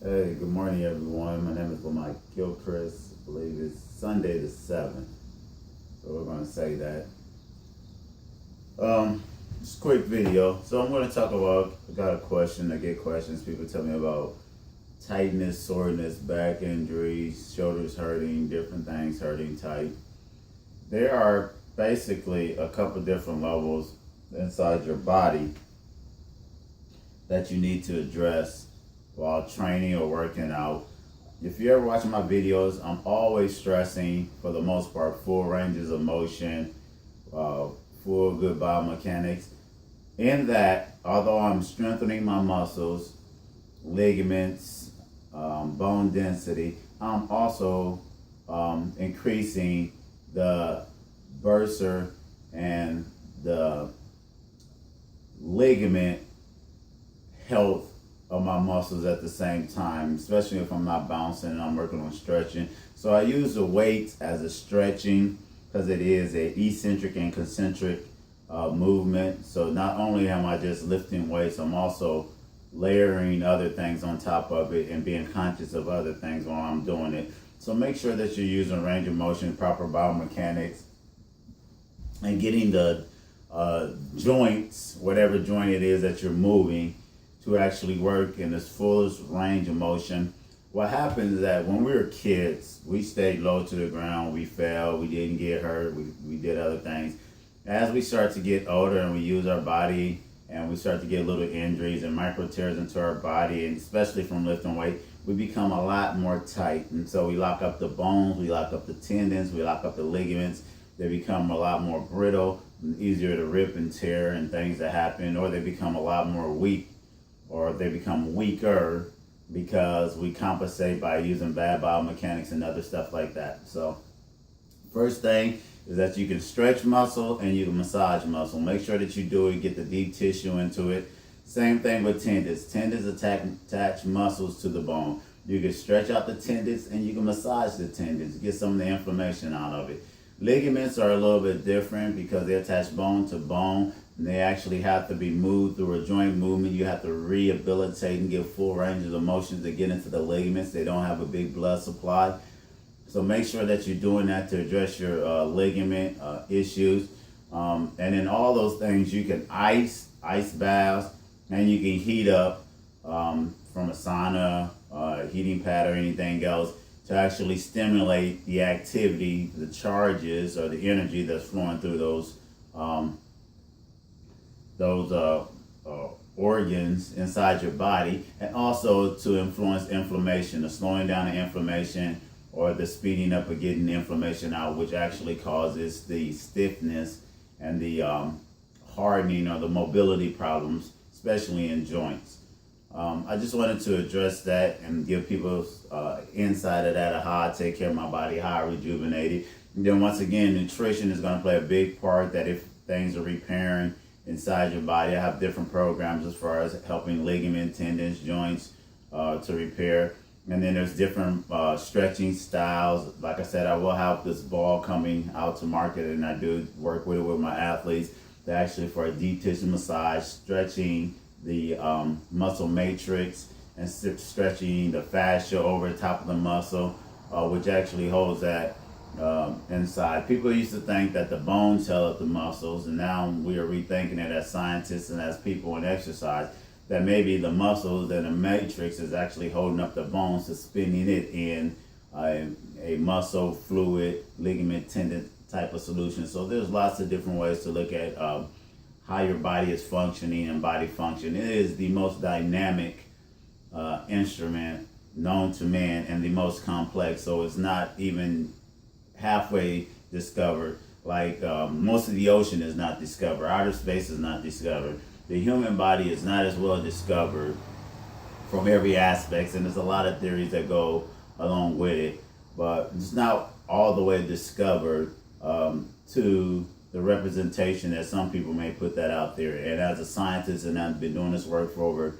Hey, good morning, everyone. My name is Lamont Gilchrist. I believe it's Sunday the 7th. So we're going to say that. Just a quick video. So I'm going to talk about, I got a question. I get questions. People tell me about tightness, soreness, back injuries, shoulders hurting, different things hurting tight. There are basically a couple different levels inside your body that you need to address while training or working out. If you're ever watching my videos, I'm always stressing, for the most part, full ranges of motion, full good biomechanics. In that, although I'm strengthening my muscles, ligaments, bone density, I'm also increasing the bursar and the ligament health of my muscles at the same time, especially if I'm not bouncing and I'm working on stretching. So I use the weights as a stretching because it is a eccentric and concentric movement. So not only am I just lifting weights, I'm also layering other things on top of it and being conscious of other things while I'm doing it. So make sure that you're using range of motion, proper biomechanics, and getting the joints, whatever joint it is that you're moving, to actually work in its fullest range of motion. What happens is that when we were kids, we stayed low to the ground, we fell, we didn't get hurt, we did other things. As we start to get older and we use our body and we start to get little injuries and micro tears into our body, and especially from lifting weight, we become a lot more tight. And so we lock up the bones, we lock up the tendons, we lock up the ligaments. They become a lot more brittle, easier to rip and tear and things that happen, or they become a lot more weak, or they become weaker because we compensate by using bad biomechanics and other stuff like that. So first thing is that you can stretch muscle and you can massage muscle. Make sure that you do it, get the deep tissue into it. Same thing with tendons. Tendons attach muscles to the bone. You can stretch out the tendons and you can massage the tendons, get some of the inflammation out of it. Ligaments are a little bit different because they attach bone to bone. And they actually have to be moved through a joint movement. You have to rehabilitate and give full ranges of motion to get into the ligaments. They don't have a big blood supply. So make sure that you're doing that to address your ligament issues. And then all those things, you can ice baths, and you can heat up from a sauna, heating pad, or anything else to actually stimulate the activity, the charges, or the energy that's flowing through those organs inside your body, and also to influence inflammation, the slowing down of inflammation or the speeding up of getting the inflammation out, which actually causes the stiffness and the hardening or the mobility problems, especially in joints. I just wanted to address that and give people insight of that, of how I take care of my body, how I rejuvenate it. And then once again, nutrition is going to play a big part, that if things are repairing inside your body. I have different programs as far as helping ligament, tendons, joints to repair. And then there's different stretching styles. Like I said, I will have this ball coming out to market, and I do work with it with my athletes. They're actually for a deep tissue massage, stretching the muscle matrix and stretching the fascia over the top of the muscle, which actually holds that inside. People used to think that the bones held up the muscles, and now we are rethinking it as scientists and as people in exercise, that maybe the muscles and the matrix is actually holding up the bones, suspending it in a muscle fluid, ligament, tendon type of solution. So there's lots of different ways to look at how your body is functioning and body function. It is the most dynamic instrument known to man and the most complex. So it's not even halfway discovered. Like most of the ocean is not discovered. Outer space is not discovered. The human body is not as well discovered from every aspect, and there's a lot of theories that go along with it, but it's not all the way discovered to the representation that some people may put that out there. And as a scientist, and I've been doing this work for over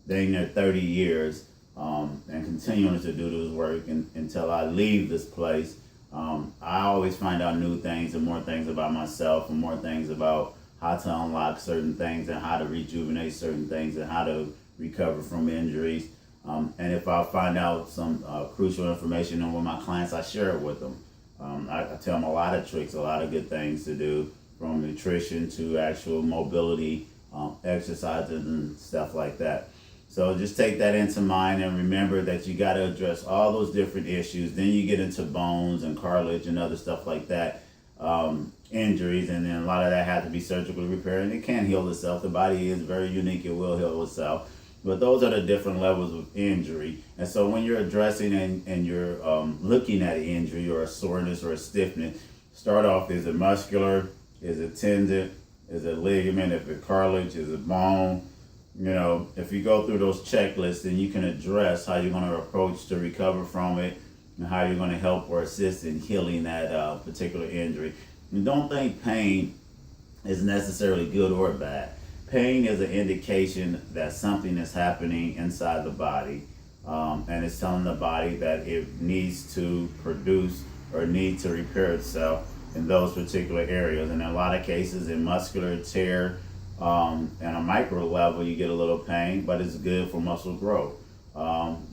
dang near 30 years, and continuing to do this work until I leave this place, I always find out new things and more things about myself and more things about how to unlock certain things and how to rejuvenate certain things and how to recover from injuries. And if I find out some crucial information on with my clients, I share it with them. I tell them a lot of tricks, a lot of good things to do, from nutrition to actual mobility exercises and stuff like that. So just take that into mind and remember that you got to address all those different issues. Then you get into bones and cartilage and other stuff like that, injuries, and then a lot of that has to be surgically repaired, and it can heal itself. The body is very unique, it will heal itself. But those are the different levels of injury. And so when you're addressing and you're looking at an injury or a soreness or a stiffness, start off, is it muscular? Is it tendon? Is it ligament? If it's cartilage? Is it bone? You know, if you go through those checklists, then you can address how you're going to approach to recover from it and how you're going to help or assist in healing that particular injury. And don't think pain is necessarily good or bad. Pain is an indication that something is happening inside the body, and it's telling the body that it needs to produce or need to repair itself in those particular areas. And in a lot of cases, in muscular tear, and a micro level, you get a little pain, but it's good for muscle growth.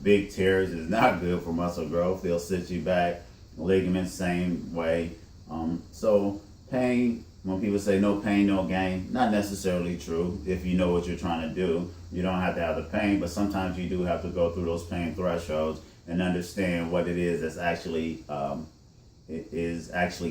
Big tears is not good for muscle growth. They'll sit you back. Ligaments, same way. So pain, when people say no pain, no gain, not necessarily true. If you know what you're trying to do, you don't have to have the pain, but sometimes you do have to go through those pain thresholds and understand what it is that's actually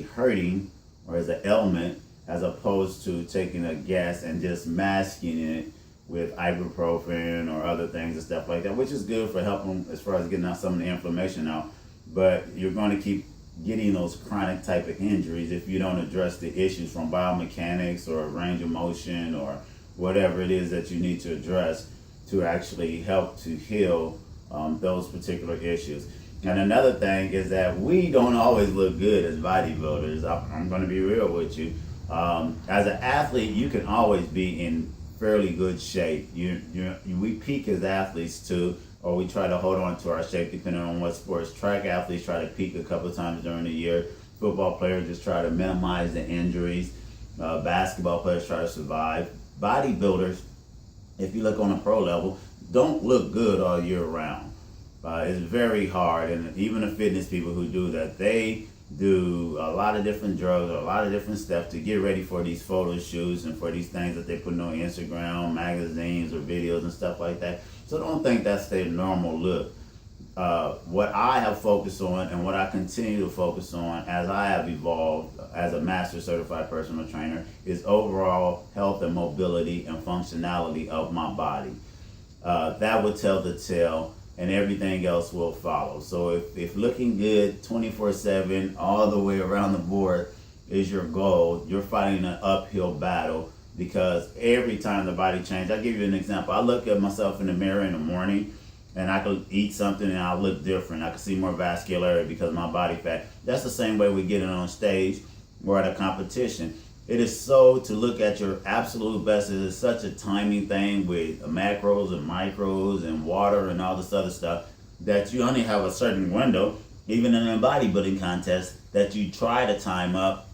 hurting, or is an ailment, as opposed to taking a guess and just masking it with ibuprofen or other things and stuff like that, which is good for helping as far as getting out some of the inflammation out. But you're going to keep getting those chronic type of injuries if you don't address the issues from biomechanics or range of motion or whatever it is that you need to address to actually help to heal those particular issues. And another thing is that we don't always look good as bodybuilders. I'm going to be real with you. As an athlete, you can always be in fairly good shape. We peak as athletes too, or we try to hold on to our shape depending on what sports. Track athletes try to peak a couple of times during the year. Football players just try to minimize the injuries. Basketball players try to survive. Bodybuilders, if you look on a pro level, don't look good all year round. It's very hard, and even the fitness people who do that, they do a lot of different drugs or a lot of different stuff to get ready for these photo shoots and for these things that they put on Instagram, magazines, or videos and stuff like that. So don't think that's their normal look. What I have focused on and what I continue to focus on as I have evolved as a master certified personal trainer is overall health and mobility and functionality of my body. That would tell the tale, and everything else will follow. So if looking good 24/7 all the way around the board is your goal, you're fighting an uphill battle, because every time the body changes. I'll give you an example. I look at myself in the mirror in the morning and I could eat something and I'll look different. I can see more vascularity because of my body fat. That's the same way we get it on stage or at a competition. It is so to look at your absolute best. It is such a timing thing with macros and micros and water and all this other stuff that you only have a certain window, even in a bodybuilding contest, that you try to time up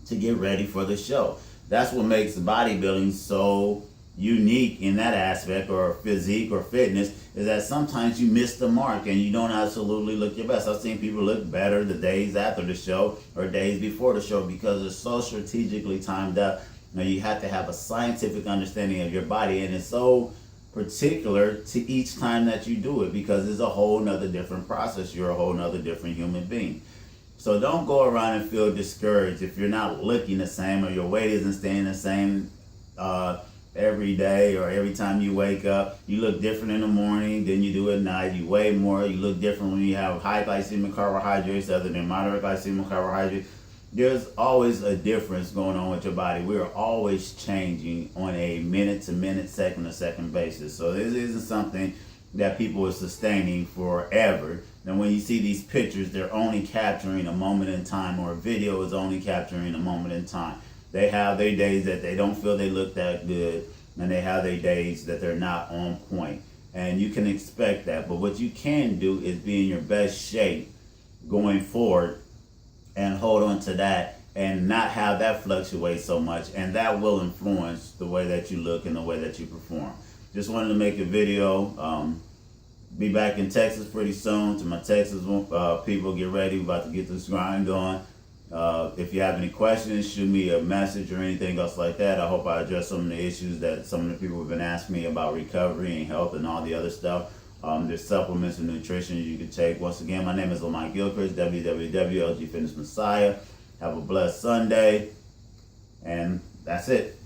to get ready for the show. That's what makes bodybuilding so unique in that aspect, or physique or fitness, is that sometimes you miss the mark and you don't absolutely look your best. I've seen people look better the days after the show or days before the show because it's so strategically timed up. Now you have to have a scientific understanding of your body, and it's so particular to each time that you do it because it's a whole nother different process. You're a whole nother different human being. So don't go around and feel discouraged if you're not looking the same or your weight isn't staying the same every day or every time you wake up. You look different in the morning than you do at night. You weigh more. You look different when you have high glycemic carbohydrates other than moderate glycemic carbohydrates. There's always a difference going on with your body. We are always changing on a minute to minute, second to second basis. So this isn't something that people are sustaining forever. And when you see these pictures, they're only capturing a moment in time, or a video is only capturing a moment in time. They have their days that they don't feel they look that good, and they have their days that they're not on point. And you can expect that. But what you can do is be in your best shape going forward and hold on to that and not have that fluctuate so much. And that will influence the way that you look and the way that you perform. Just wanted to make a video be back in Texas pretty soon. To my Texas people, get ready. We're about to get this grind going. If you have any questions, shoot me a message or anything else like that. I hope I address some of the issues that some of the people have been asking me about recovery and health and all the other stuff. There's supplements and nutrition you can take. Once again, my name is Lamont Gilchrist, www.L.G.Fitness-Messiah. Have a blessed Sunday. And that's it.